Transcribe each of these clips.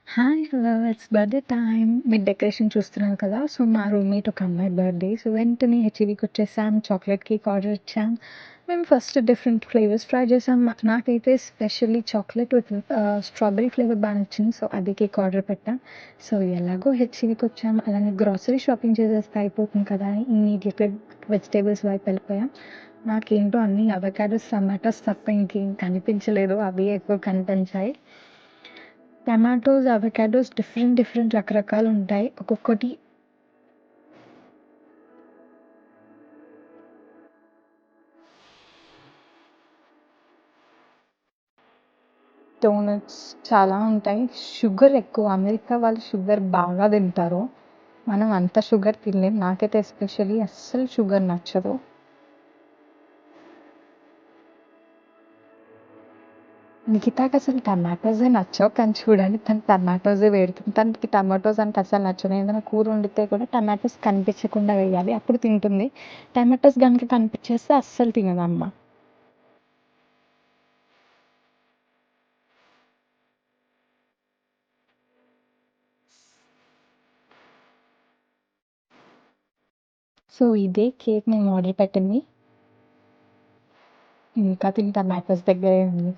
Hi! Hello! It's birthday time. మీరు decoration చూస్తున్నారు కదా! సో, మా రూమ్‌మేట్ ఒక అమ్మాయి బర్త్‌డే. సో, వెంటనే హెచ్‌ఈబీకొచ్చేసాం. చాక్లేట్ కేక్ ఆర్డర్ ఇచ్చాం. మేము ఫస్ట్ డిఫరెంట్ ఫ్లేవర్స్ ట్రై చేసాం. నాకైతే specially chocolate with strawberry flavour బా నచ్చింది. సో, అది కేక్ ఆర్డర్ పెట్టా. సో, ఎలాగో హెచ్‌ఈబీకొచ్చాం. అలానే గ్రోసరీ షాపింగ్ చేసేస్తే అయిపోతుంది కదా అని ఇమ్మీడియేట్‌గా వెజిటబుల్స్ వైపు వెళ్ళిపోయాం. నాకేంటో అన్నీ అవకాడోస్, టమాటాస్ తప్ప ఇంకేం కనిపించలేదు. అవే ఎక్కువ కనిపించాయి. టమాటోస్, అవకాడోస్ డిఫరెంట్ రకరకాలుంటాయి. ఒక్కొక్కటి డోనట్స్ చాలా ఉంటాయి. షుగర్ ఎక్కువ. అమెరికా వాళ్ళు షుగర్ బాగా తింటారు. మనం అంత షుగర్ తినలేం. నాకైతే ఎస్పెషల్లీ అస్సలు షుగర్ నచ్చదు. నిఖితాకసలు టమాటోసే నచ్చవు. కానీ చూడండి తను టమాటోసే వేడుతుంది. తనకి టమాటోస్ అంటే అస్సలు నచ్చదు. ఏదైనా కూర వండితే కూడా టమాటోస్ కనిపించకుండా వేయాలి. అప్పుడు తింటుంది. టమాటోస్ గనుక కనిపించేస్తే అస్సలు తినదమ్మ. సో, ఇదే కేక్ మేము ఆర్డర్ పెట్టింది. ఇంకా టమాటోస్ దగ్గరే ఉంది.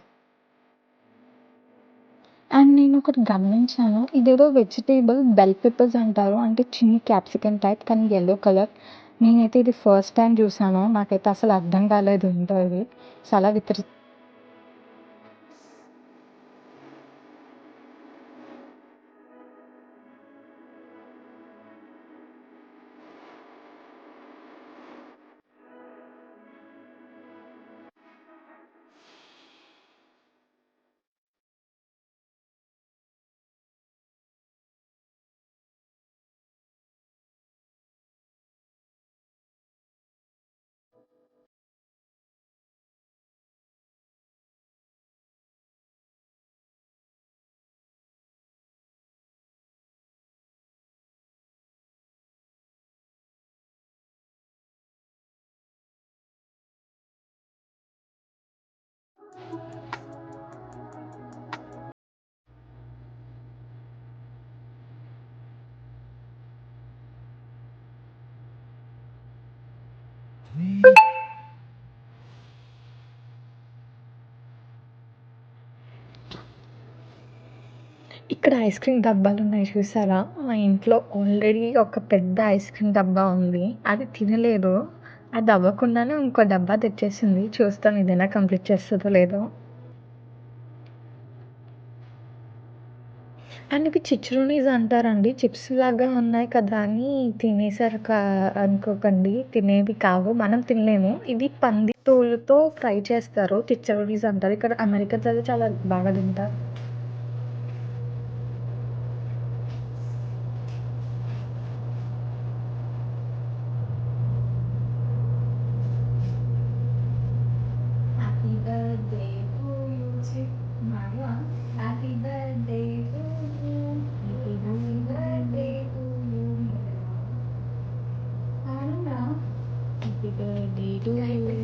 అండ్ నేనొకటి గమనించాను. ఇదేదో వెజిటబుల్ బెల్ పెప్పర్స్ అంటారు. అంటే చిన్ని క్యాప్సికమ్ టైప్ కానీ యెల్లో కలర్. నేనైతే ఇది ఫస్ట్ టైమ్ చూసాను. నాకైతే అసలు అర్థం కాలేదు ఏంటో ఇది. చాలా ఇక్కడ ఐస్ క్రీమ్ డబ్బాలున్నాయి చూసారా? మా ఇంట్లో ఆల్రెడీ ఒక పెద్ద ఐస్ క్రీమ్ డబ్బా ఉంది. అది తినలేదు. అది అవ్వకుండానే ఇంకో డబ్బా తెచ్చేసింది. చూస్తాం ఇదైనా కంప్లీట్ చేస్తదో లేదో. అండ్ ఇవి చిచ్రోనీస్ అంటారండి. చిప్స్ లాగా ఉన్నాయి కదా అని తినేసారు అనుకోకండి. తినేవి కావు. మనం తినలేము. ఇది పంది తోలుతో ఫ్రై చేస్తారు. చిచ్రోనీస్ అంటారు. ఇక్కడ అమెరికన్స్ అయితే చాలా బాగా తింటారు. Happy birthday to you happy birthday to you. Happy birthday to you. Happy birthday to you.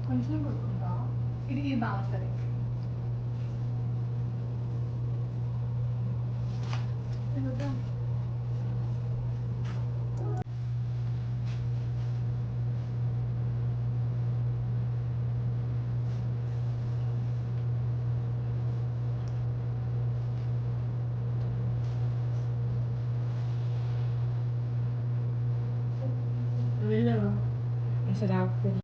కొంచెం కొట్టుకుంటా. ఇది బాగుంటుంది. Masarap din.